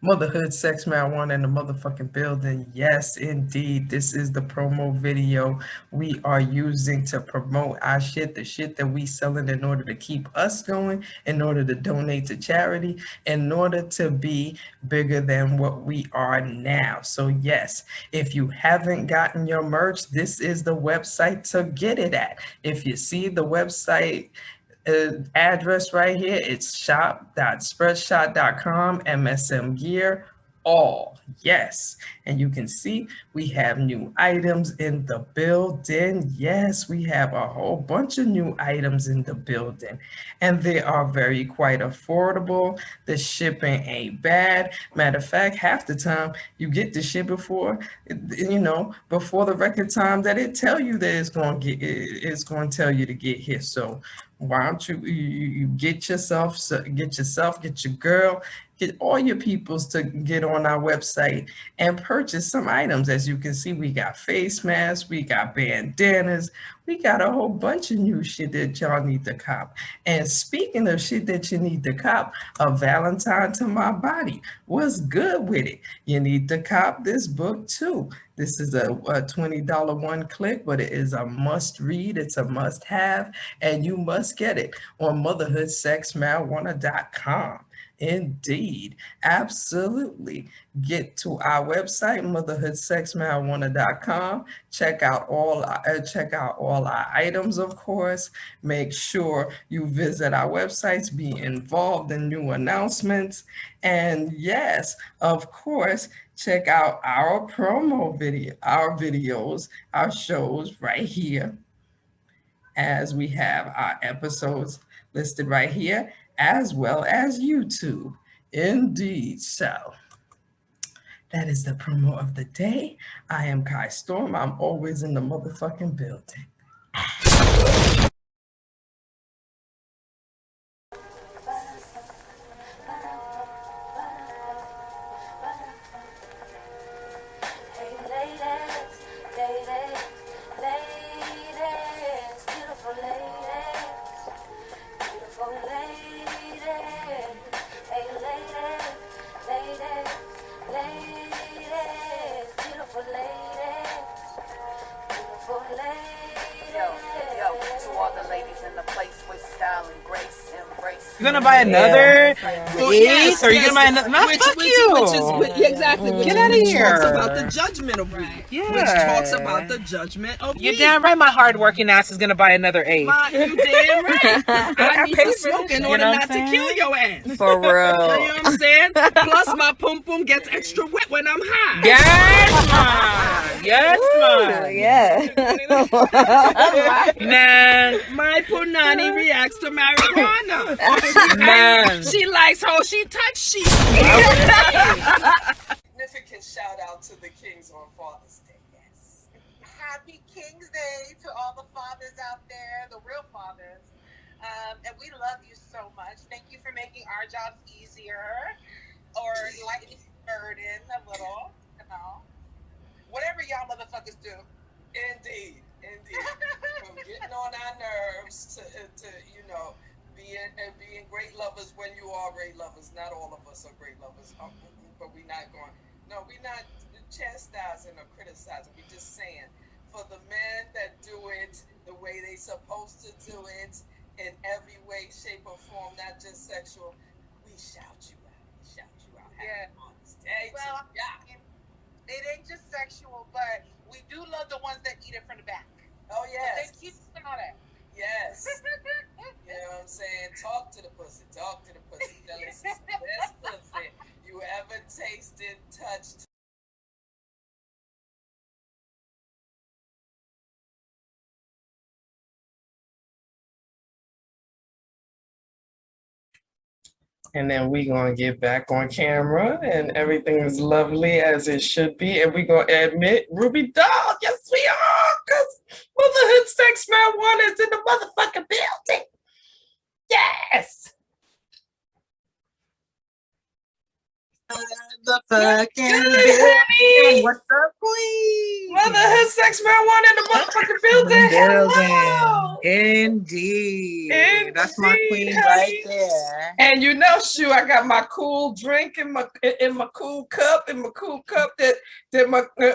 Motherhood, sex, marijuana in the motherfucking building. Yes, indeed. This is the promo video we are using to promote our shit, the shit that we selling in order to keep us going, in order to donate to charity, in order to be bigger than what we are now. So yes, if you haven't gotten your merch, this is the website to get it at. If you see the website address right here, it's shop.spreadshot.com, MSM gear, all. Yes. And you can see we have new items in the building. Yes, we have a whole bunch of new items in the building, and they are very quite affordable. The shipping ain't bad. Matter of fact, half the time you get the shit before the record time that it tell you that it's going to tell you to get here. So why don't you get yourself, get your girl, get all your peoples to get on our website and purchase some items. As you can see, we got face masks, we got bandanas, we got a whole bunch of new shit that y'all need to cop. And speaking of shit that you need to cop, a Valentine to my body. What's good with it? You need to cop this book too. This is a $20 one click, but it is a must read. It's a must have, and you must get it on motherhoodsexmarijuana.com. Indeed, absolutely. Get to our website, motherhoodsexmarijuana.com. Check out all our items, of course. Make sure you visit our websites, be involved in new announcements, and yes, of course, check out our promo video, our videos, our shows right here, as we have our episodes listed right here, as well as YouTube. Indeed. So that is the promo of the day. I am Kai Storm. I'm always in the motherfucking building. You're gonna buy another yes, or you're gonna buy another? No, fuck you. Exactly. Get out of here. Talks about the judgment of weed. Yeah. Which talks about the judgment of weed. You're damn right. My hard-working ass is gonna buy another eighth. You damn right. I need to smoke in order not to kill your ass. For real. You know what I'm saying? Plus, my pum pum gets extra wet when I'm high. Yes, man. Yes, man. Yeah. Man. My punani reacts to marijuana. Man. She likes how she touch she. Significant shout out to the Kings on Father's Day. Yes. Happy King's Day to all the fathers out there, the real fathers. And we love you so much. Thank you for making our jobs easier or lightening the burden a little, you know. Whatever y'all motherfuckers do. Indeed. From getting on our nerves to being great lovers when you are great lovers. Not all of us are great lovers, but we're not chastising or criticizing. We're just saying, for the men that do it the way they supposed to do it, in every way, shape, or form, not just sexual, we shout you out. Yeah. Day well, it ain't just sexual, but we do love the ones that eat it from the back. Oh, yes. They keep doing all that. Yes. You know what I'm saying? Talk to the pussy. Tell us it's the best pussy you ever tasted, touched. And then we gonna get back on camera, and everything is lovely as it should be. And we gonna admit Ruby Doll. Yes, we are, cause Motherhood Sex Marijuana is in the motherfucking building. Yes. The fucking building. What's up, queen? Motherhood Sex Marijuana in the motherfucking building. Hello. Indeed. That's my queen honey. right there. And you know, I got my cool drink in my cool cup, that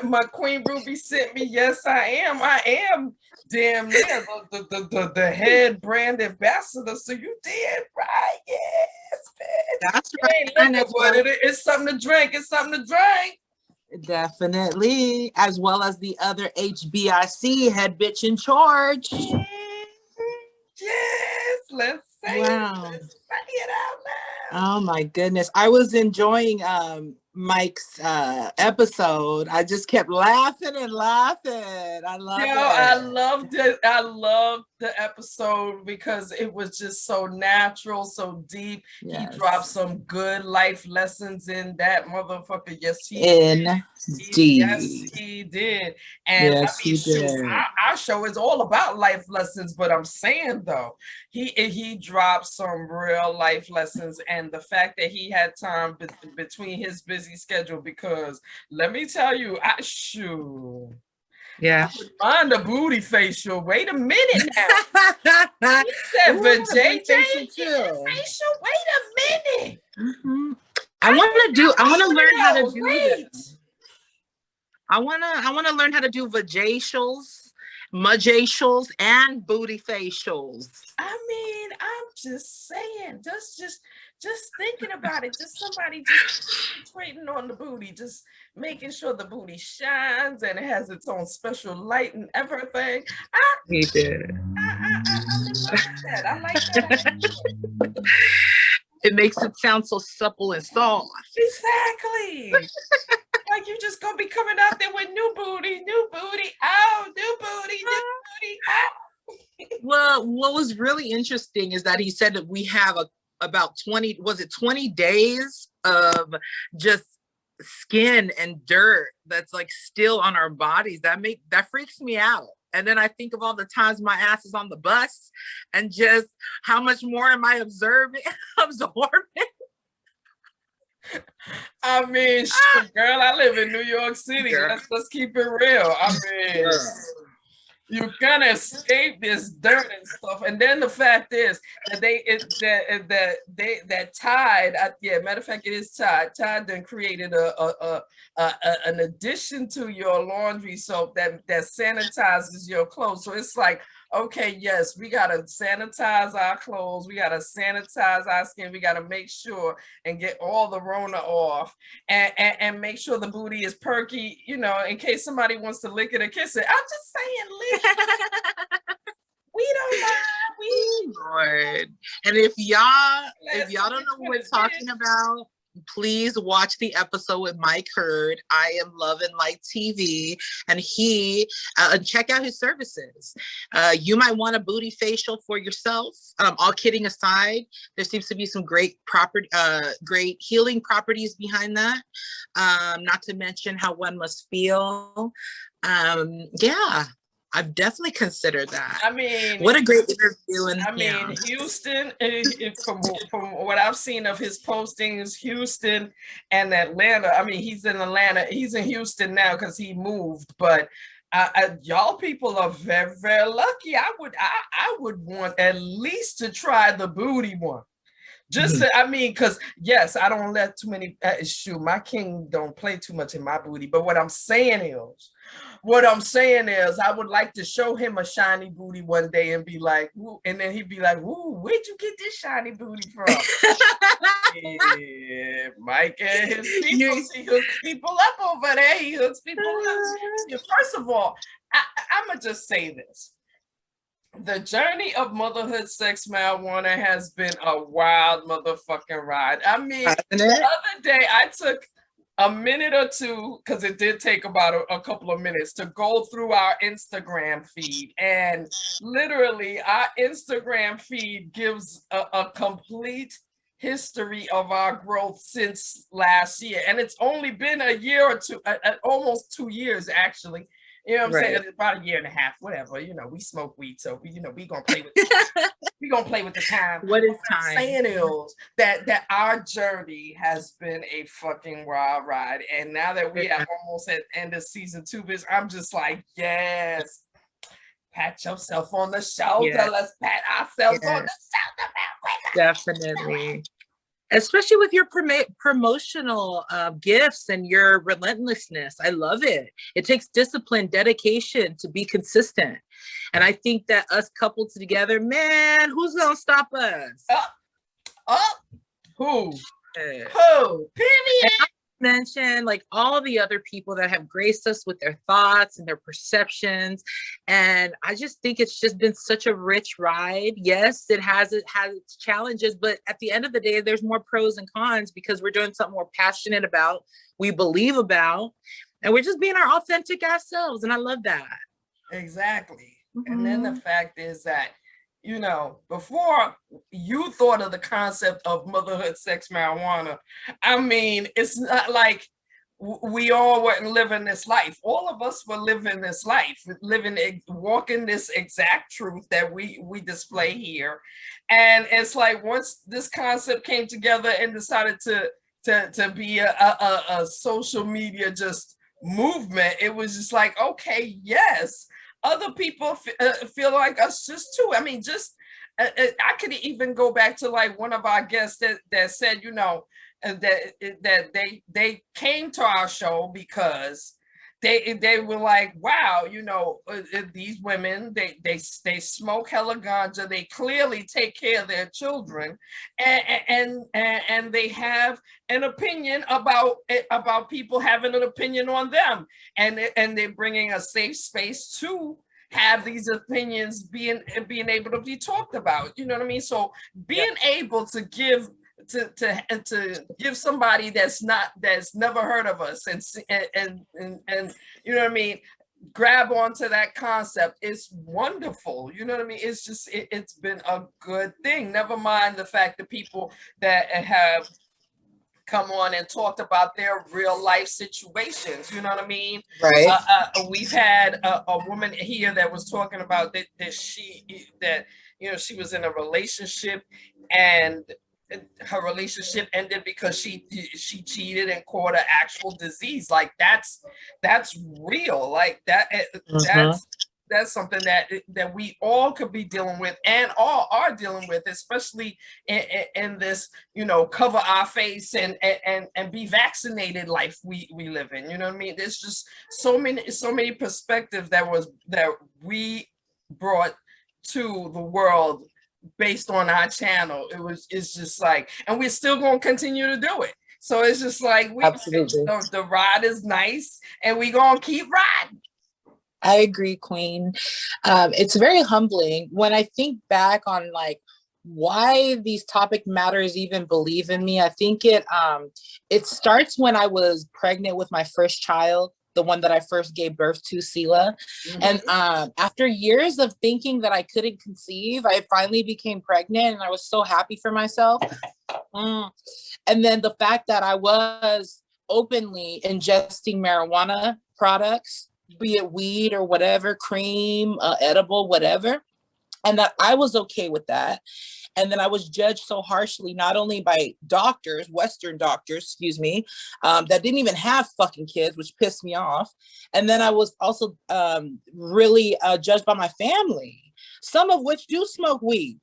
my Queen Ruby sent me. Yes, I am damn near the head brand ambassador. So you did right, yes, bitch. That's right. Hey, look what it is. It's something to drink. Definitely, as well as the other HBIC head bitch in charge. Yes, let's say wow. Let's say it out loud. Oh my goodness. I was enjoying Mike's episode. I just kept laughing and laughing. I love it. I loved it. I loved the episode because it was just so natural, so deep. Yes. He dropped some good life lessons in that motherfucker. Yes, he did. Yes, he did. And yes, I mean, shoot, our show is all about life lessons, but I'm saying though, he dropped some real life lessons, and the fact that he had time between his busy schedule, because let me tell you, yeah. Find a booty facial. Wait a minute now. He said, but JJ facial. Wait a minute. Mm-hmm. I want to learn how to do this. I want to learn how to do vajacials, mujacials, and booty facials. I mean, I'm just saying, just thinking about it, just somebody just concentrating on the booty, just making sure the booty shines and it has its own special light and everything. He did. I like that. It makes it sound so supple and soft. Exactly. Like you just gonna be coming out there with new booty, oh, new booty, oh. Well, what was really interesting is that he said that we have about 20 days of just skin and dirt that's like still on our bodies. That freaks me out. And then I think of all the times my ass is on the bus and just how much more am I absorbing? I mean, girl, I live in New York City. Let's keep it real. I mean, you're gonna escape this dirt and stuff. And then the fact is that that Tide, matter of fact, it is Tide. Tide then created an addition to your laundry soap that sanitizes your clothes. So it's like, okay, yes, we gotta sanitize our clothes, we gotta sanitize our skin, we gotta make sure and get all the Rona off, and make sure the booty is perky, in case somebody wants to lick it or kiss it. I'm just saying, lick. We don't mind. Lord. And if y'all don't know what we're talking about, please watch the episode with Mike Hurd. I Am Loving Light TV, and he check out his services. You might want a booty facial for yourself. All kidding aside, there seems to be some great healing properties behind that. Not to mention how one must feel. I've definitely considered that. I mean, what a great interview. Houston, from what I've seen of his postings, Houston and Atlanta. I mean, he's in Atlanta. He's in Houston now because he moved. But y'all people are very, very lucky. I would want at least to try the booty one. Just because yes, I don't let too many. My king don't play too much in my booty. But what I'm saying is, I would like to show him a shiny booty one day and be like, "Ooh," and then he'd be like, "Ooh, where'd you get this shiny booty from?" Yeah, Mike and his people, he hooks people up over there. He hooks people up. First of all, I'm gonna just say this. The journey of motherhood sex marijuana has been a wild motherfucking ride. I mean, the other day I took a minute or two, because it did take about a couple of minutes, to go through our Instagram feed. And literally, our Instagram feed gives a complete history of our growth since last year. And it's only been a year or two, almost 2 years, actually. You know what I'm Right. saying? About a year and a half, whatever. You know, we smoke weed, so we, you know, we gonna play with we gonna play with the time. What is What I'm time? saying is that our journey has been a fucking wild ride, and now that we are almost at end of season 2, bitch, I'm just like, yes, pat yourself on the shoulder. Yeah. Let's pat ourselves on Yeah. the shoulder. Definitely. Especially with your promotional gifts and your relentlessness. I love it. It takes discipline, dedication to be consistent. And I think that us coupled together, man, who's going to stop us? Who? Yeah. Who? Period. Mention like all the other people that have graced us with their thoughts and their perceptions, and I just think it's just been such a rich ride. Yes, it has its challenges, but at the end of the day there's more pros and cons because we're doing something we're passionate about, we believe about, and we're just being our authentic ass selves, and I love that. Exactly. And then the fact is that, you know, before you thought of the concept of motherhood, sex, marijuana, I mean, it's not like we all weren't living this life. All of us were living this life, walking this exact truth that we display here. And it's like once this concept came together and decided to be a social media just movement, it was just like, okay, yes, other people feel like us just too. I mean, just I could even go back to like one of our guests that said, you know, that they came to our show because they were like, wow, you know, these women, they smoke hella ganja, they clearly take care of their children, and they have an opinion about people having an opinion on them, and they're bringing a safe space to have these opinions being able to be talked about. You know what I mean? So being able to give to give somebody that's never heard of us and you know what I mean, grab onto that concept is wonderful. You know what I mean? It's just it's been a good thing. Never mind the fact that people that have come on and talked about their real life situations. You know what I mean? Right. We've had a woman here that was talking about that you know, she was in a relationship and her relationship ended because she cheated and caught an actual disease. Like that's real. Like that's something that we all could be dealing with and all are dealing with, especially in this, you know, cover our face and be vaccinated life we live in. You know what I mean? There's just so many perspectives that we brought to the world based on our channel. It's just like, and we're still going to continue to do it. So it's just like Absolutely. The ride is nice and we going to keep riding. I agree, Queen. It's very humbling when I think back on like why these topic matters even believe in me. I think it starts when I was pregnant with my first child, the one that I first gave birth to, Sela. And after years of thinking that I couldn't conceive, I finally became pregnant and I was so happy for myself. And then the fact that I was openly ingesting marijuana products, be it weed or whatever, cream, edible, whatever, and that I was okay with that. And then I was judged so harshly, not only by doctors, Western doctors, excuse me, that didn't even have fucking kids, which pissed me off. And then I was also really judged by my family, some of which do smoke weed.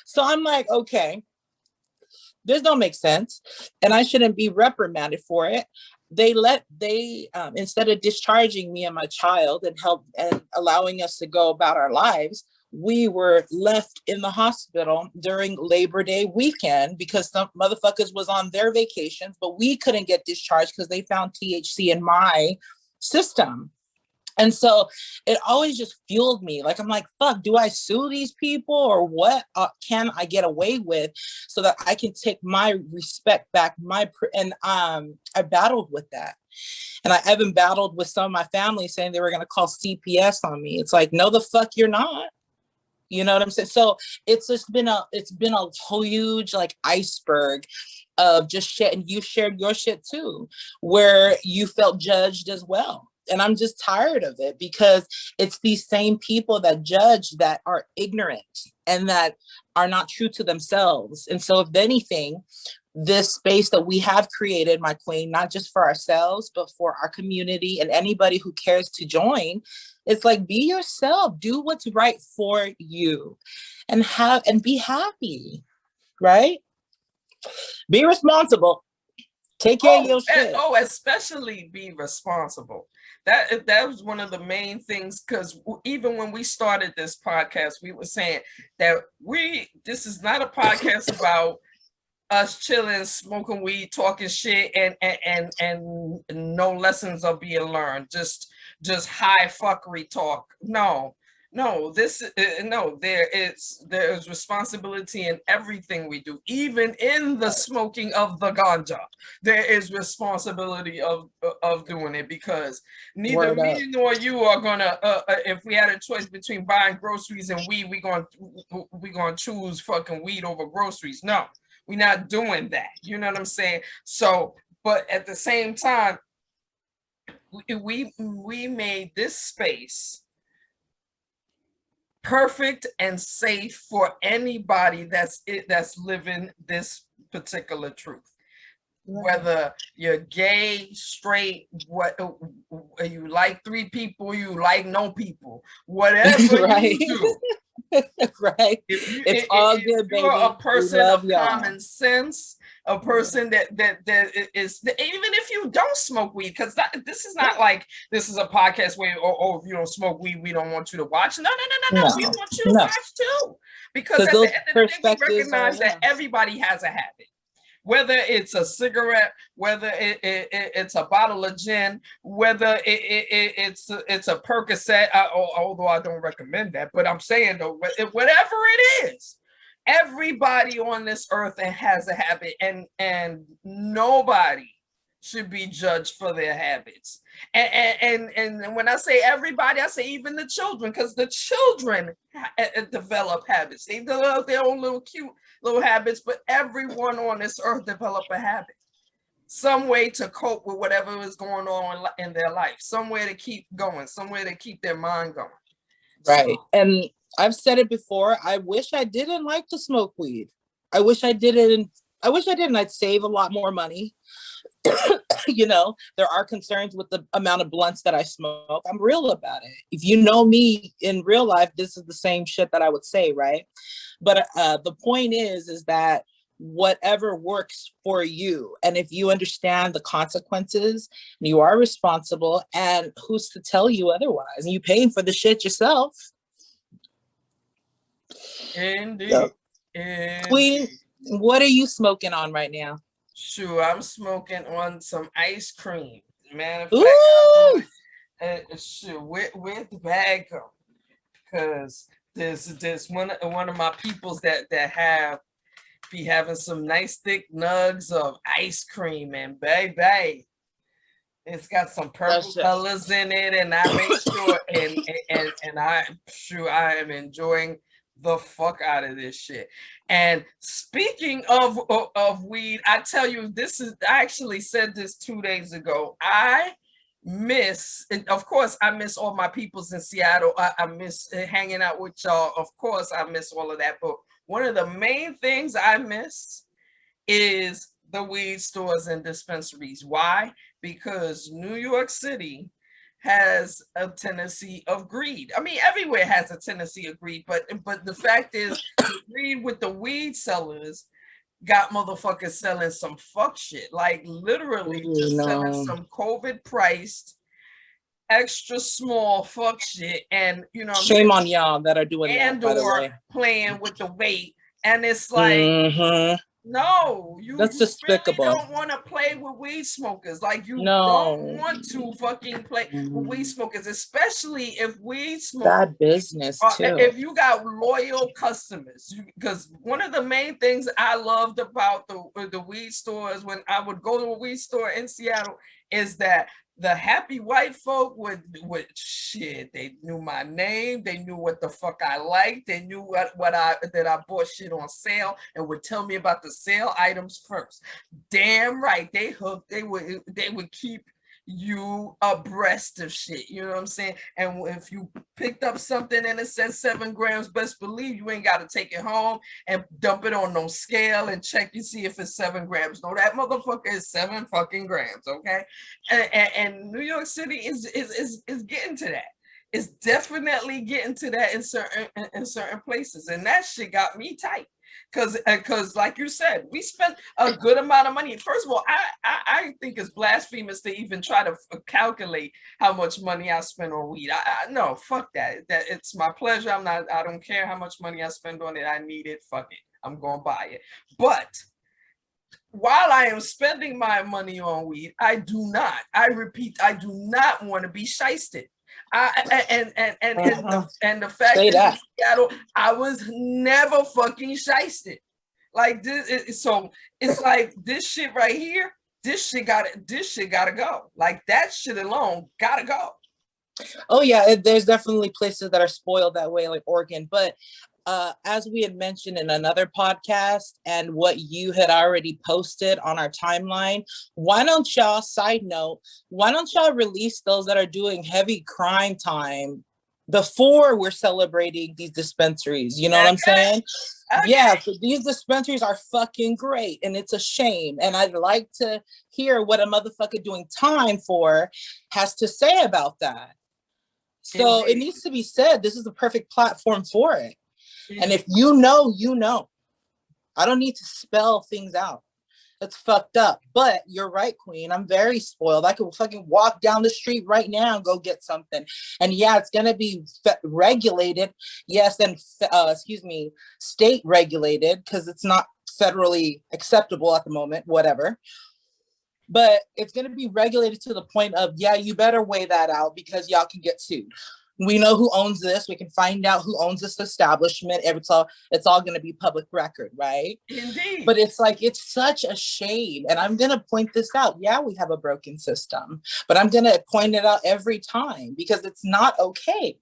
So I'm like, okay, this don't make sense. And I shouldn't be reprimanded for it. They instead of discharging me and my child and allowing us to go about our lives, we were left in the hospital during Labor Day weekend because some motherfuckers was on their vacations, but we couldn't get discharged because they found THC in my system. And so it always just fueled me. Like, I'm like, fuck, do I sue these people or what can I get away with so that I can take my respect back? I battled with that. And I even battled with some of my family saying they were going to call CPS on me. It's like, no, the fuck you're not. You know what I'm saying? So it's been a huge like iceberg of just shit. And you shared your shit too, where you felt judged as well. And I'm just tired of it because it's these same people that judge that are ignorant and that are not true to themselves. And so, if anything, this space that we have created, my queen, not just for ourselves, but for our community and anybody who cares to join, it's like, be yourself, do what's right for you, and be happy, right? Be responsible. Take care of your shit. Especially be responsible. That was one of the main things, because even when we started this podcast, we were saying that this is not a podcast about us chilling, smoking weed, talking shit, and no lessons are being learned. Just high fuckery talk. No, there is responsibility in everything we do, even in the smoking of the ganja. There is responsibility of doing it, because neither me nor you are gonna. If we had a choice between buying groceries and weed, we gonna choose fucking weed over groceries. No, we're not doing that. You know what I'm saying? So, but at the same time, we made this space perfect and safe for anybody that's living this particular truth. Whether you're gay, straight, what you like 3 people, you like no people, whatever you do. Right. It's all good, baby. You're a person of common sense, a person that is, even if you don't smoke weed, because this is not like this is a podcast where, if you don't smoke weed, we don't want you to watch. No. We want you to watch too, because at the end of the day, we recognize that everybody has a habit. Whether it's a cigarette, whether it's a bottle of gin, whether it's a Percocet, although I don't recommend that, but I'm saying though, whatever it is, everybody on this earth has a habit, and nobody should be judged for their habits. And when I say everybody, I say even the children, because the children develop habits. They develop their own little cute little habits, but everyone on this earth develop a habit, some way to cope with whatever is going on in their life, somewhere to keep going, somewhere to keep their mind going. Right. So, and I've said it before, I wish I didn't like to smoke weed. I wish I didn't. I'd save a lot more money. You know, there are concerns with the amount of blunts that I smoke. I'm real about it. If you know me in real life, this is the same shit that I would say, right? But the point is that whatever works for you, and if you understand the consequences, you are responsible, and who's to tell you otherwise? And you paying for the shit yourself. Indeed. Queen, what are you smoking on right now? Sure, I'm smoking on some ice cream. Matter of fact, sure, where the bag go? Because there's one of my peoples that be having some nice thick nugs of ice cream, and baby, it's got some purple colors in it, and I make sure and I'm sure I am enjoying the fuck out of this shit. And speaking of weed, I tell you, I actually said this 2 days ago. I miss all my peoples in Seattle. I miss hanging out with y'all. Of course, I miss all of that. But one of the main things I miss is the weed stores and dispensaries. Why? Because New York City has a tendency of greed. I mean, everywhere has a tendency of greed, but the fact is, the greed with the weed sellers got motherfuckers selling some fuck shit, like literally selling some COVID priced, extra small fuck shit, and you know, shame on y'all that are doing that, by the way. Playing with the weight, and it's like. No, that's despicable. Really don't want to play with weed smokers. Like, you don't want to fucking play with weed smokers, especially if weed smokers. Bad business too. If you got loyal customers, because one of the main things I loved about the weed stores when I would go to a weed store in Seattle is that the happy white folk would shit. They knew my name. They knew what the fuck I liked. They knew that I bought shit on sale and would tell me about the sale items first. Damn right. They would keep you abreast of shit. You know what I'm saying? And if you picked up something and it says 7 grams, best believe you ain't got to take it home and dump it on no scale and check to see if it's 7 grams. No, that motherfucker is 7 fucking grams. Okay, and New York City is getting to that. It's definitely getting to that in certain places, and that shit got me tight. Because like you said, we spent a good amount of money. First of all, I think it's blasphemous to even try to calculate how much money I spend on weed. No, fuck that. That it's my pleasure. I don't care how much money I spend on it. I need it. Fuck it. I'm gonna buy it. But while I am spending my money on weed, I repeat, I do not want to be shysted. And the fact that in Seattle, I was never fucking shysted. Like this, so it's like this shit right here. This shit gotta go. Like that shit alone gotta go. Oh yeah, there's definitely places that are spoiled that way, like Oregon. But as we had mentioned in another podcast and what you had already posted on our timeline, why don't y'all, side note, why don't y'all release those that are doing heavy crime time before we're celebrating these dispensaries? You know what I'm saying? Okay. Yeah, so these dispensaries are fucking great and it's a shame. And I'd like to hear what a motherfucker doing time for has to say about that. So it needs to be said, this is the perfect platform for it. And if you know, you know. I don't need to spell things out. That's fucked up. But you're right, Queen. I'm very spoiled. I could fucking walk down the street right now and go get something. And yeah, it's going to be regulated. Yes, and state regulated because it's not federally acceptable at the moment, whatever. But it's going to be regulated to the point of, yeah, you better weigh that out because y'all can get sued. We know who owns this. We can find out who owns this establishment. It's all going to be public record, right? Indeed. But it's like, it's such a shame. And I'm going to point this out. Yeah, we have a broken system, but I'm going to point it out every time because it's not okay.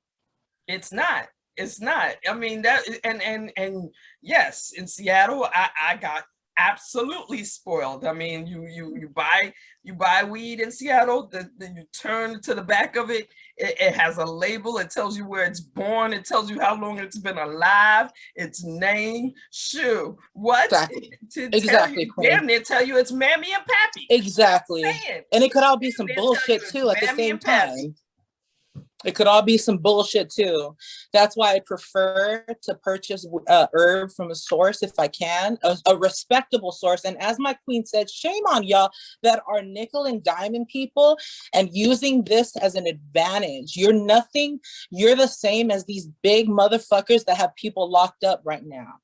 It's not. It's not. I mean, that, and yes, in Seattle, I got absolutely spoiled. I mean, you buy weed in Seattle, you turn to the back of it, it has a label, it tells you where it's born, it tells you how long it's been alive, its name. Shoo, what? Exactly. Damn near tell you it's Mammy and Pappy. Exactly. And it could all be some bullshit too at the same time. It could all be some bullshit too. That's why I prefer to purchase herb from a source if I can, a respectable source. And as my queen said, shame on y'all that are nickel and diamond people and using this as an advantage. You're nothing. You're the same as these big motherfuckers that have people locked up right now.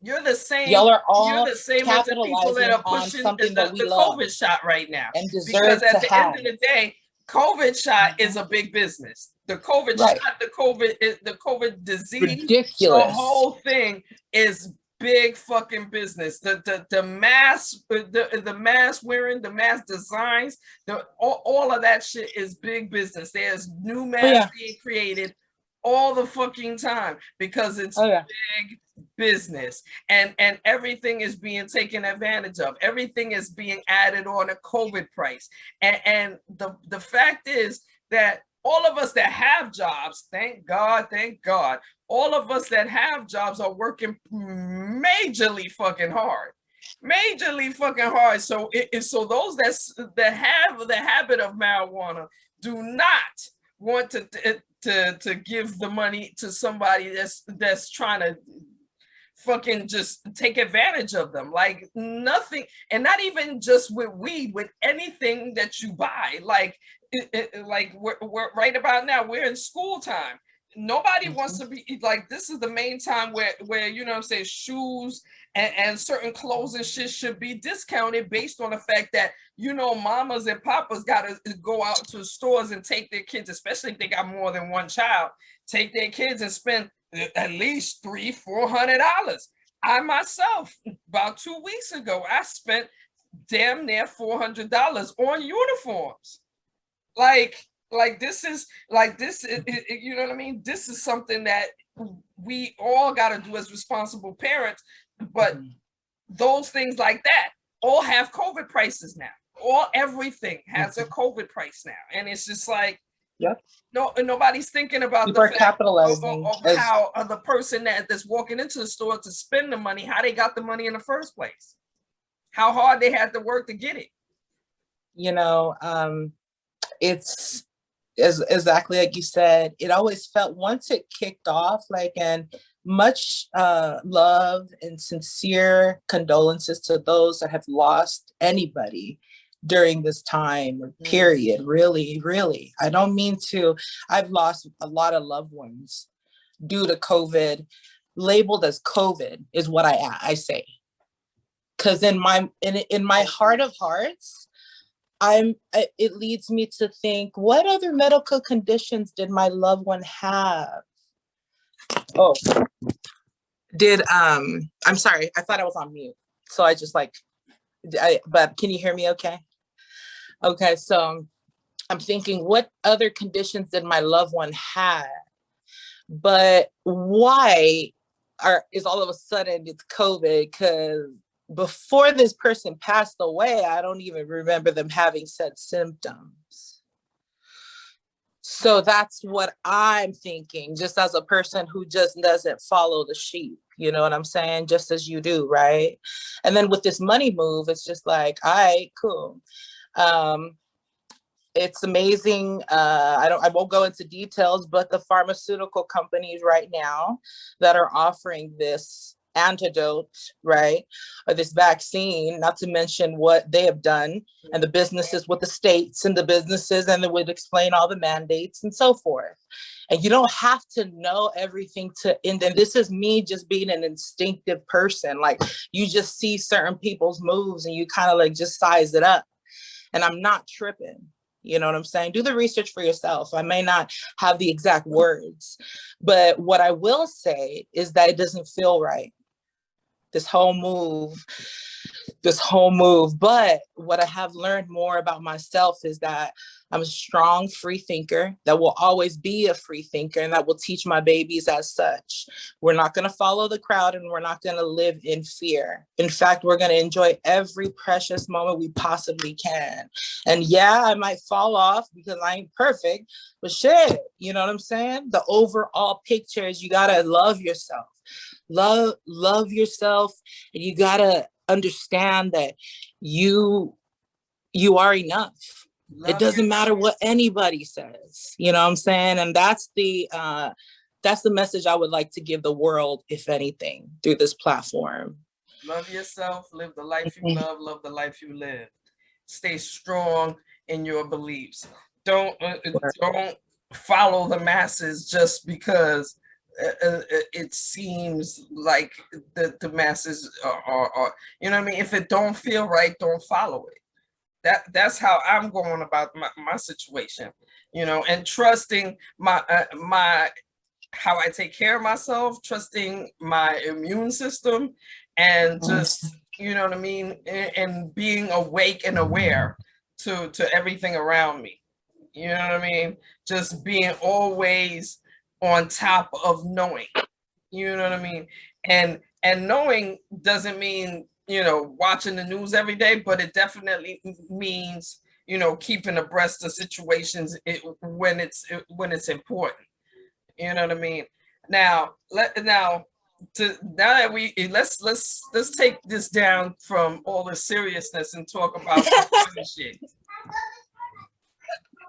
You're the same. Y'all are all you're the same as the people that are pushing the COVID shot right now. And deserve because at to the end of the day, COVID shot is a big business. The COVID shot, the COVID disease, ridiculous. The whole thing is big fucking business. The mask wearing, the mask designs, all of that shit is big business. There's new masks being created all the fucking time because it's big business, and everything is being taken advantage of. Everything is being added on a COVID price, and the fact is that all of us that have jobs, thank God, all of us that have jobs are working majorly fucking hard. So so those that have the habit of marijuana do not want to give the money to somebody that's trying to fucking just take advantage of them. Like nothing, and not even just with weed, with anything that you buy. Like we're right about now, we're in school time. Nobody wants to be like, this is the main time where you know what I'm saying, shoes and certain clothes and shit should be discounted based on the fact that, you know, mamas and papas got to go out to stores and take their kids, especially if they got more than one child, take their kids and spend at least $300-400. I myself, about 2 weeks ago, I spent damn near $400 on uniforms. Like this is you know what I mean? This is something that we all got to do as responsible parents. But those things like that all have COVID prices now. everything has a COVID price now, and it's just like, yep. no, nobody's thinking about People the are fact capitalizing of how the person that's walking into the store to spend the money, how they got the money in the first place, how hard they had to work to get it. You know, it's exactly like you said. It always felt, once it kicked off, like, and much love and sincere condolences to those that have lost anybody during this time period. Really, really. I don't mean to, I've lost a lot of loved ones due to COVID. Labeled as COVID is what I say. Because in my heart of hearts, it leads me to think, what other medical conditions did my loved one have? Oh, I'm sorry, I thought I was on mute. So I just but can you hear me okay? Okay, so I'm thinking, what other conditions did my loved one have? But why is all of a sudden it's COVID? Because before this person passed away, I don't even remember them having said symptoms. So that's what I'm thinking, just as a person who just doesn't follow the sheep, you know what I'm saying? Just as you do, right? And then with this money move, it's just like, all right, cool. It's amazing. I won't go into details, but the pharmaceutical companies right now that are offering this antidote, right, or this vaccine, not to mention what they have done, and the businesses with the states and the businesses, and they would explain all the mandates and so forth. And you don't have to know everything and then this is me just being an instinctive person. Like, you just see certain people's moves and you kind of like just size it up. And I'm not tripping. You know what I'm saying? Do the research for yourself. I may not have the exact words, but what I will say is that it doesn't feel right. This whole move. But what I have learned more about myself is that I'm a strong free thinker that will always be a free thinker, and that will teach my babies as such. We're not going to follow the crowd, and we're not going to live in fear. In fact, we're going to enjoy every precious moment we possibly can. And yeah, I might fall off because I ain't perfect, but shit, you know what I'm saying? The overall picture is you got to love yourself. Love yourself, and you got to understand that you are enough. It doesn't matter what anybody says, you know what I'm saying? And that's the message I would like to give the world, if anything, through this platform. Love yourself, live the life you love the life you live. Stay strong in your beliefs. Don't follow the masses just because it seems like the masses are, you know what I mean? If it don't feel right, don't follow it. That's how I'm going about my situation, you know, and trusting my how I take care of myself, trusting my immune system, and just, you know what I mean, and being awake and aware to everything around me. You know what I mean? Just being always on top of knowing. You know what I mean? And knowing doesn't mean, you know, watching the news every day, but it definitely means, you know, keeping abreast of situations when it's important. You know what I mean? Now that let's take this down from all the seriousness and talk about some shit.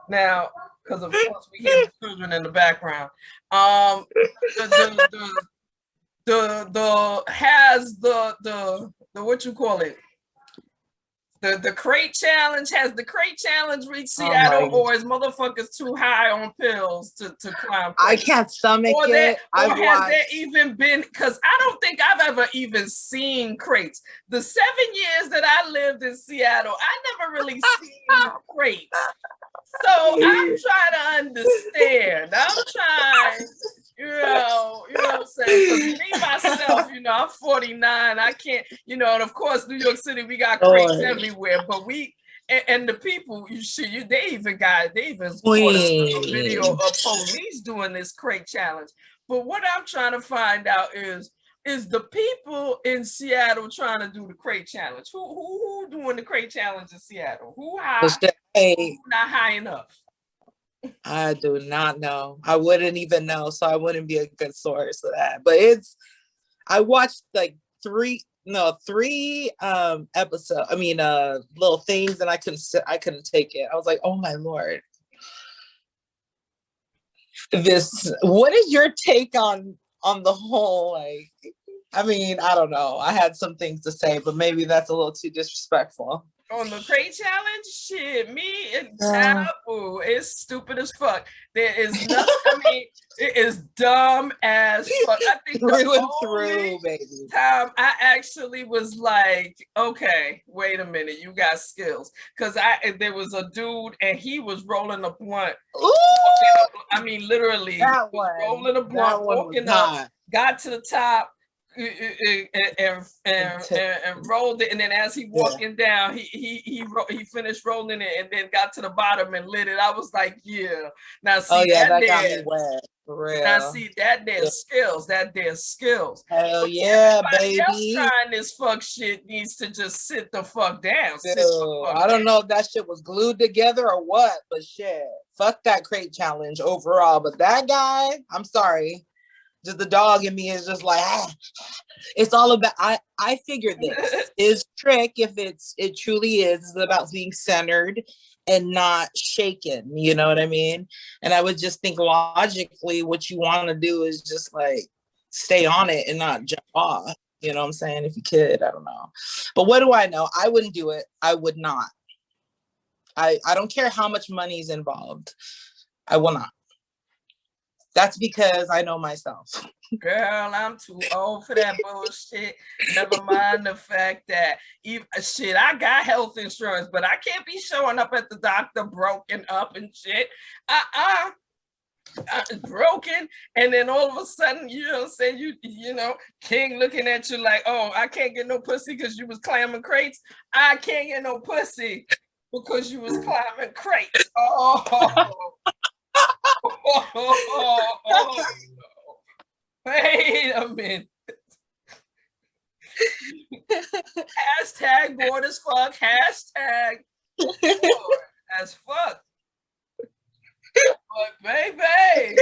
Now, because of course we hear the children in the background. The what you call it? The crate challenge, has the crate challenge reached Seattle, or is motherfuckers too high on pills to climb? I can't stomach it. Or has there even been, because I don't think I've ever even seen crates. The 7 years that I lived in Seattle, I never really seen crates. So I'm trying to understand. I'm trying, you know what I'm saying? Because me, myself, you know, I'm 49. I can't, you know, and of course, New York City, we got crates everywhere. But and the people, they even recorded a video of police doing this crate challenge. But what I'm trying to find out is, is the people in Seattle trying to do the crate challenge. Who doing the crate challenge in Seattle? Who high? Who not high enough? I do not know. I wouldn't even know, so I wouldn't be a good source of that. But I watched like three episodes. I mean, little things, and I couldn't take it. I was like, oh my Lord. What is your take on the whole, like, I mean, I don't know. I had some things to say, but maybe that's a little too disrespectful. On the crate challenge, shit, me and taboo. It's stupid as fuck. There is nothing. I mean, it is dumb as fuck. I think the only time I actually was like, okay, wait a minute, you got skills, because there was a dude and he was rolling a blunt. I mean, literally, rolling a blunt, walking up, got to the top. And rolled it, and then as he walking down, he finished rolling it, and then got to the bottom and lit it. I was like, yeah. Now see that got me wet. For real. Now see that there's skills. Hell yeah, baby. Else trying this fuck shit needs to just sit the fuck down. I don't know if that shit was glued together or what, but shit, fuck that crate challenge overall. But that guy, I'm sorry. Just the dog in me is just like, it's all about, I figured this is trick, if it truly is about being centered and not shaken, you know what I mean? And I would just think logically what you want to do is just like stay on it and not jump off, you know what I'm saying? If you could, I don't know. But what do I know? I wouldn't do it. I would not. I don't care how much money is involved. I will not. That's because I know myself. Girl, I'm too old for that bullshit. Never mind the fact that I got health insurance, but I can't be showing up at the doctor broken up and shit. Broken, and then all of a sudden, you know, say you know, King looking at you like, oh, I can't get no pussy because you was climbing crates. I can't get no pussy because you was climbing crates. Wait a minute. Hashtag bored as fuck. Hashtag bored as fuck. But baby.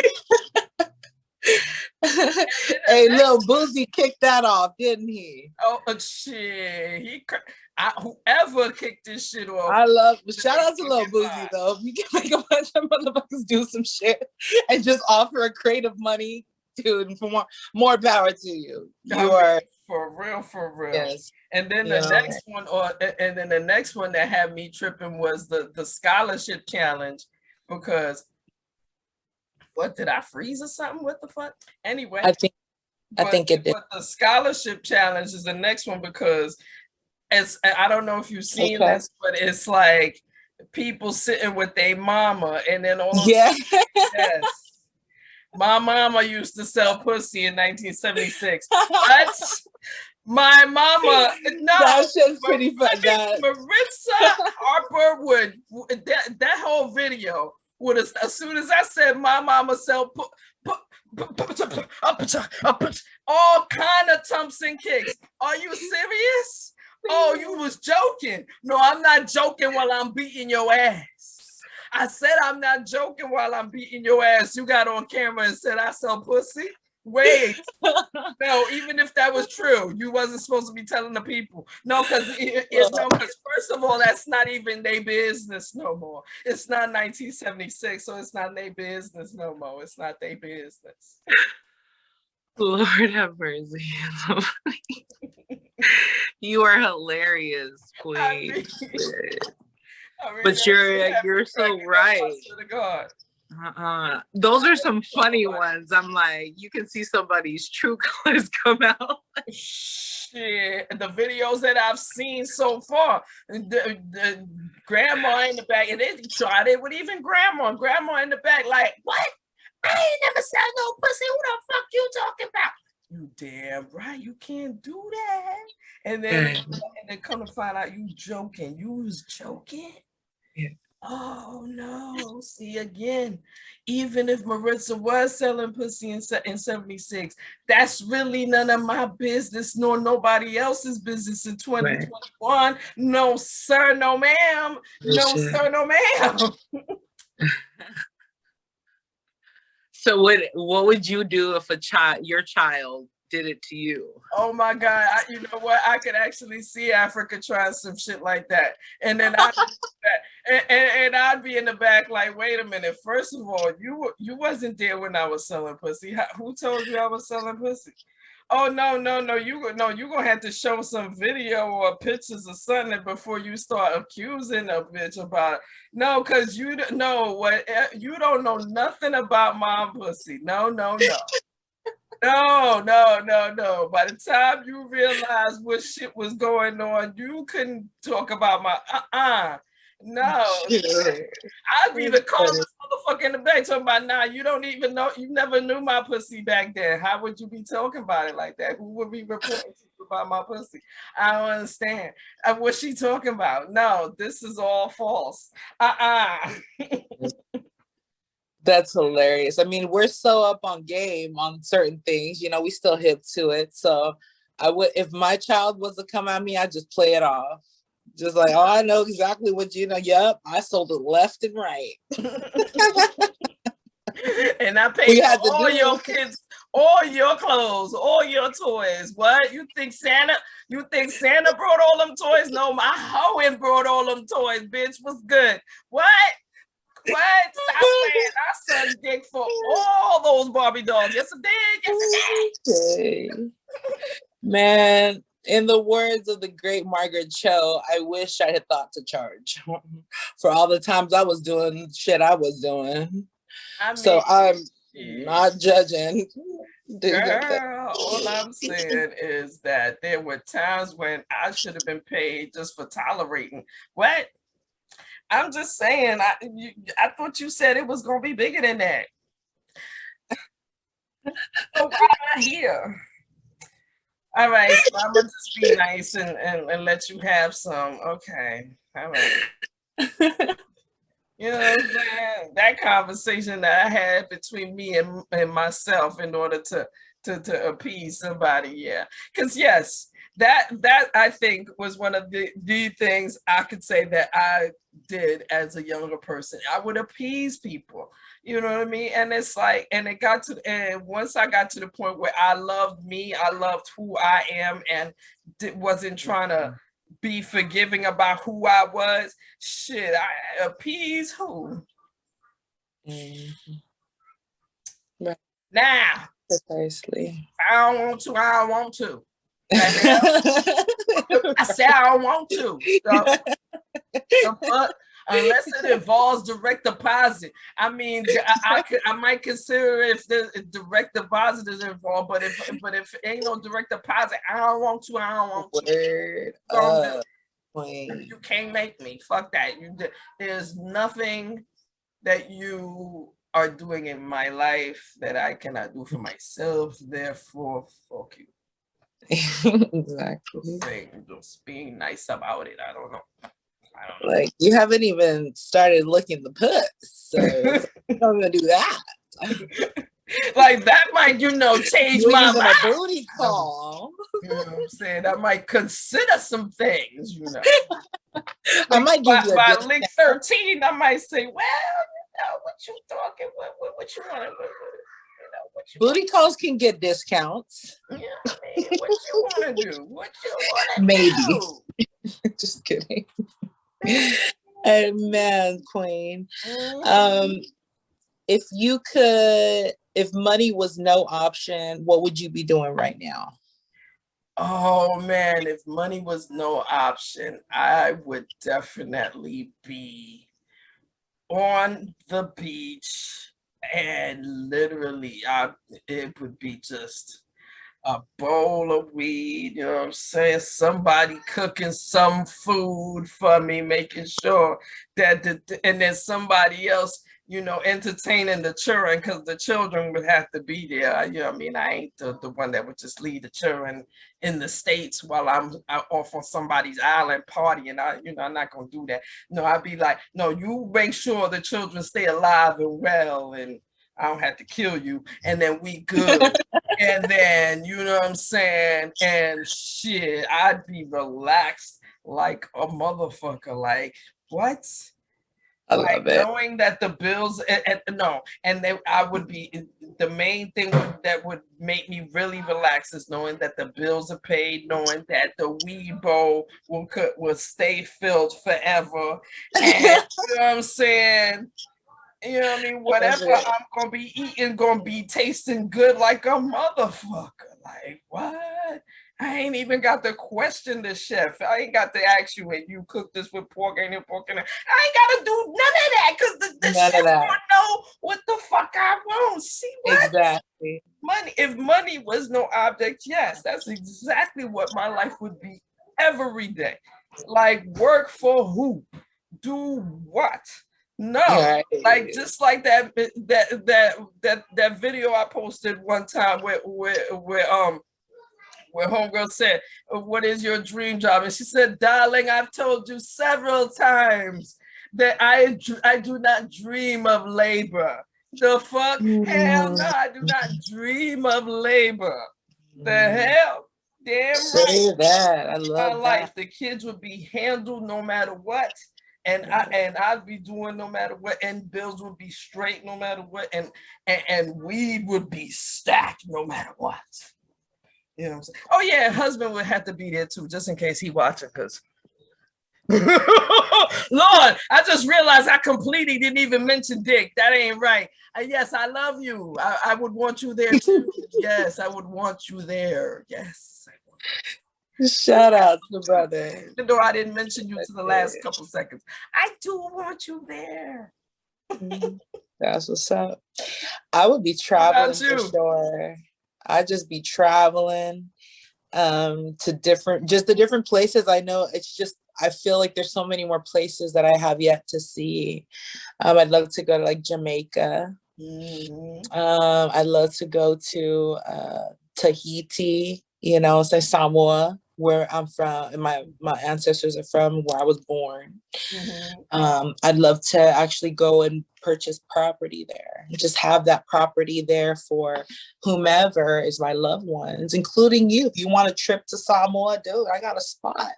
Hey, Lil Boozy kicked that off, didn't he? Oh shit. Whoever kicked this shit off. I love, shout out to Lil Boozy though. You can make a bunch of motherfuckers do some shit and just offer a crate of money, dude, for more power to you. You are for real. Yes. And then the next one that had me tripping was the scholarship challenge, because what did I freeze or something? What the fuck? Anyway, I think it did. But the scholarship challenge is the next one, because I don't know if you've seen this, but it's like people sitting with their mama, and then all yes. My mama used to sell pussy in 1976. That's my mama. No, that's just pretty fun. Maritza Harper would that whole video would, as soon as I said my mama sell all kind of tumps and kicks. Are you serious? Oh, you was joking. No, I'm not joking while I'm beating your ass. I said I'm not joking while I'm beating your ass. You got on camera and said I sell pussy. Wait. No, even if that was true, you wasn't supposed to be telling the people. No, because first of all, that's not even their business no more. It's not 1976, so it's not their business no more. It's not their business. Lord have mercy. You are hilarious, queen. But you're so right. To God. Those are some funny ones. I'm like, you can see somebody's true colors come out. Shit, the videos that I've seen so far, the grandma in the back, and they tried it with even grandma in the back, like, what? I ain't never sell no pussy. Who the fuck you talking about? You damn right, you can't do that. And then come to find out you joking. You was joking. Yeah. Oh no, see again, even if Maritza was selling pussy in 76, that's really none of my business nor nobody else's business in Right. 2021. No, sir, no ma'am. No, sir, no ma'am. So what would you do if your child did it to you? Oh my God. You know what? I could actually see Africa trying some shit like that. And then and I'd be in the back like, wait a minute. First of all, you wasn't there when I was selling pussy. Who told you I was selling pussy? Oh no, you gonna have to show some video or pictures or something before you start accusing a bitch about it. No, because you know what, you don't know nothing about mom pussy. No. No. By the time you realize what shit was going on, you couldn't talk about my no. I'd be the coldest motherfucker in the back talking about, nah, you don't even know, you never knew my pussy back then. How would you be talking about it like that? Who would be reporting to you about my pussy? I don't understand. What's she talking about? No, this is all false. That's hilarious. I mean, we're so up on game on certain things, you know, we still hip to it. So I would, if my child was to come at me, I'd just play it off. Just like, oh, I know exactly what you know. Yep, I sold it left and right. And I paid for all your kids, all your clothes, all your toys. What? You think Santa brought all them toys? No, my hoeing brought all them toys, bitch. What's good? What? Stop saying I sucked dick for all those Barbie dolls. Yes, I did. Man, in the words of the great Margaret Cho, I wish I had thought to charge for all the times I was doing shit I was doing. So I'm not judging. Girl, all I'm saying is that there were times when I should have been paid just for tolerating. What? I'm just saying, I thought you said it was going to be bigger than that. So why am I here? All right, so I'm going to just be nice and let you have some. Okay, all right. You know, that conversation that I had between me and myself in order to appease somebody, yeah. Because yes, that I think was one of the things I could say that I did as a younger person. I would appease people, you know what I mean? And it's like, and it got to, and once I got to the point where I loved me, I loved who I am, and wasn't trying to be forgiving about who I was. Shit, I appease who? Mm-hmm. Right. Now, precisely. I don't want to. I said I don't want to. So, unless it involves direct deposit. I mean, I might consider if the direct deposit is involved, but if ain't no direct deposit, I don't want to. I don't want to. You can't make me. Fuck that. There's nothing that you are doing in my life that I cannot do for myself. Therefore, fuck you. Exactly. Just being nice about it. I don't know. Like, you haven't even started licking the puss, so I'm gonna do that. Like that might, change my mind. A booty call. You know what I'm saying? I might consider some things, I might give you by link 13, I might say, well, what you talking? What you want to? Booty calls can get discounts. Yeah, man, what you want to do? What you want to Maybe. Just kidding. And man, Queen, if money was no option, what would you be doing right now? Oh man, if money was no option, I would definitely be on the beach, and literally it would be just a bowl of weed, you know what I'm saying? Somebody cooking some food for me, making sure that and then somebody else entertaining the children, because the children would have to be there. I mean, I ain't the one that would just leave the children in the States while I'm out off on somebody's island partying. I'm not gonna do that. No, I'd be like, no, you make sure the children stay alive and well, and I don't have to kill you, and then we good. And then, you know what I'm saying? And shit, I'd be relaxed like a motherfucker. Like, what? I Like love it. knowing that the bills, no, and I would be, the main thing that would make me really relax is knowing that the bills are paid, knowing that the weed bowl will stay filled forever, and you know what I'm saying. You know what I mean? Whatever I'm gonna be eating, gonna be tasting good like a motherfucker. Like what? I ain't even got to question the chef. I ain't got to ask you, if you cook this with pork, ain't it pork in it? I ain't got to do none of that, because the chef gonna know what the fuck I want. See what? Exactly. Money. If money was no object, yes, that's exactly what my life would be every day. Like, work for who? Do what? No, Right. like just like that video I posted one time where homegirl said, "What is your dream job?" And she said, "Darling, I've told you several times that I do not dream of labor." The fuck? Hell no, I do not dream of labor. The hell? Damn right. Say that. I love my life. The kids would be handled no matter what. And I'd be doing no matter what, and bills would be straight no matter what, and weed would be stacked no matter what. You know what I'm saying? Oh yeah, husband would have to be there too, just in case he watching, because Lord, I just realized I completely didn't even mention Dick. That ain't right. Yes, I love you. I would want you there too. Yes, I would want you there. Yes. Shout out to brother. Even though I didn't mention you to the last couple seconds, I do want you there. That's what's up. I would be traveling for sure. I'd just be traveling to the different places. I know I feel like there's so many more places that I have yet to see. I'd love to go to like Jamaica. I'd love to go to Tahiti, say Samoa, where I'm from, and my ancestors are from, where I was born. I'd love to actually go and purchase property there, just have that property there for whomever is my loved ones, including you. If you want a trip to Samoa, dude, I got a spot.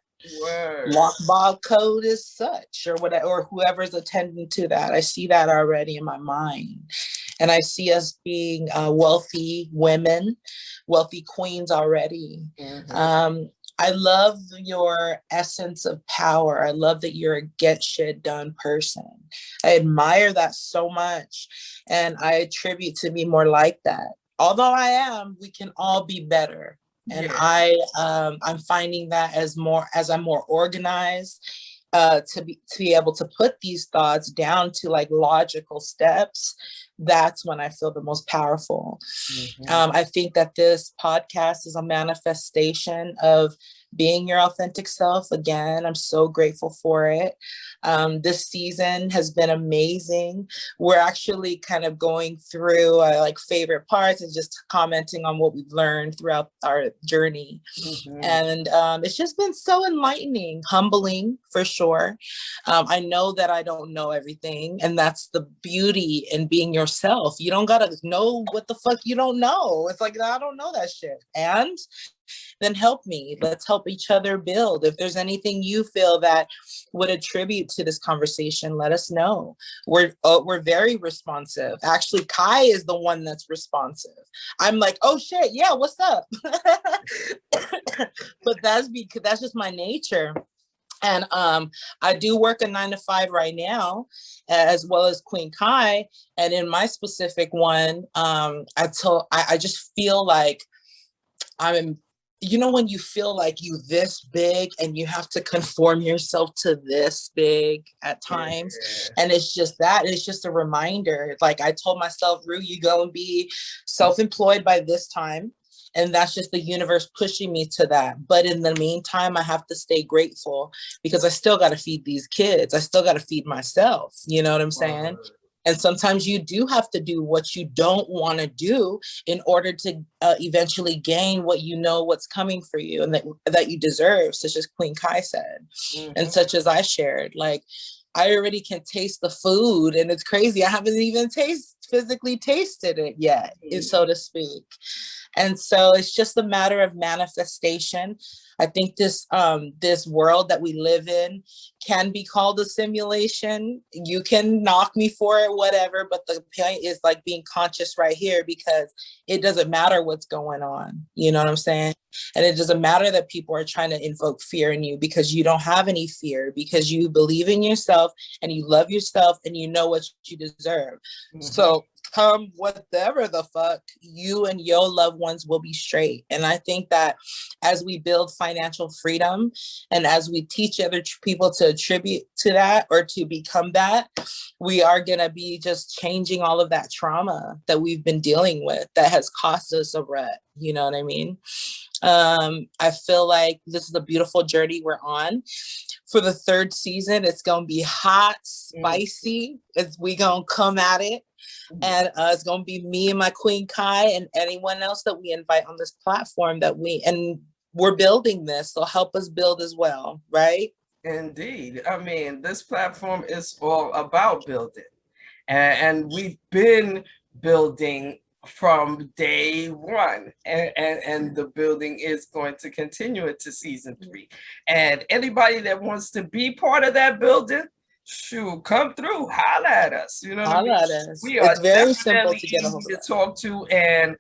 Lockball code is such, or whatever, or whoever's attending to that. I see that already in my mind, and I see us being wealthy women, wealthy queens already. I love your essence of power. I love that you're a get shit done person. I admire that so much, and I attribute to be more like that. Although we can all be better. And I'm finding that as I'm more organized, to be able to put these thoughts down to like logical steps, that's when I feel the most powerful. I think that this podcast is a manifestation of being your authentic self. Again, I'm so grateful for it. This season has been amazing. We're actually kind of going through like favorite parts and just commenting on what we've learned throughout our journey. And it's just been so enlightening, humbling for sure. I know that I don't know everything, and that's the beauty in being yourself. You don't gotta know what the fuck you don't know. It's like, I don't know that shit. And then help me. Let's help each other build. If there's anything you feel that would attribute to this conversation, let us know. We're very responsive. Actually, Kai is the one that's responsive. I'm like, oh shit, yeah, what's up? But that's just my nature. And I do work a 9-to-5 right now, as well as Queen Kai. And in my specific one, I just feel like when you feel like you this big and you have to conform yourself to this big at times. And it's just a reminder. Like I told myself, Rue, you go and be self-employed by this time. And that's just the universe pushing me to that. But in the meantime, I have to stay grateful, because I still got to feed these kids. I still got to feed myself. You know what I'm saying? And sometimes you do have to do what you don't want to do in order to eventually gain what you know what's coming for you and that you deserve, such as Queen Kai said, and such as I shared. Like, I already can taste the food, and it's crazy. I haven't even physically tasted it yet, so to speak. And so it's just a matter of manifestation. I think this world that we live in can be called a simulation. You can knock me for it, whatever, but the point is like being conscious right here, because it doesn't matter what's going on. You know what I'm saying? And it doesn't matter that people are trying to invoke fear in you, because you don't have any fear, because you believe in yourself and you love yourself and you know what you deserve. So come whatever the fuck, you and your loved ones will be straight. And I think that as we build financial freedom and as we teach other people to attribute to that or to become that, we are going to be just changing all of that trauma that we've been dealing with that has cost us a rut. You know what I mean? I feel like this is a beautiful journey we're on. For the third season, it's going to be hot, spicy, as we going to come at it. And it's going to be me and my Queen Kai and anyone else that we invite on this platform and we're building this. So help us build as well, right? Indeed. I mean, this platform is all about building. And we've been building from day one, and the building is going to continue into season 3. And anybody that wants to be part of that building, shoot, come through, holla at us. You know what I mean? At us. We are it's very simple to get a easy hold of to talk to, and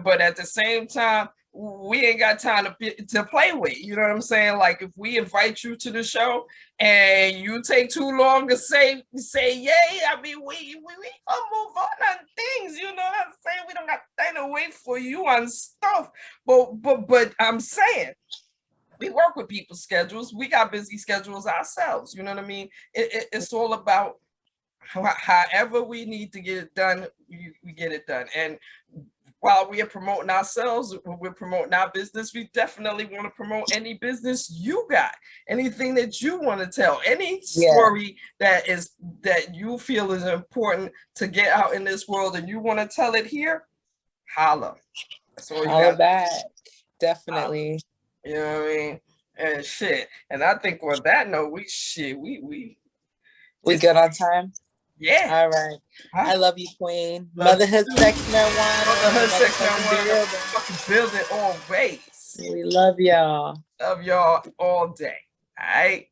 but at the same time, we ain't got time to play with. You know what I'm saying? Like, if we invite you to the show and you take too long to say yay, I mean, we gonna move on things. You know what I'm saying? We don't got time to wait for you on stuff. But I'm saying, we work with people's schedules. We got busy schedules ourselves. You know what I mean? It's all about however we need to get it done, we get it done. And while we are promoting ourselves, we're promoting our business, we definitely want to promote any business you got, anything that you want to tell, any story that you feel is important to get out in this world and you want to tell it here, holla. That's all you got. Back. Definitely. You know what I mean? And shit. And I think on that note, we good on time? Yeah. All right. I love you, Queen. Motherhood, sex, marijuana. Motherhood, sex, marijuana. Fucking build it always. We love y'all. Love y'all all day. All right.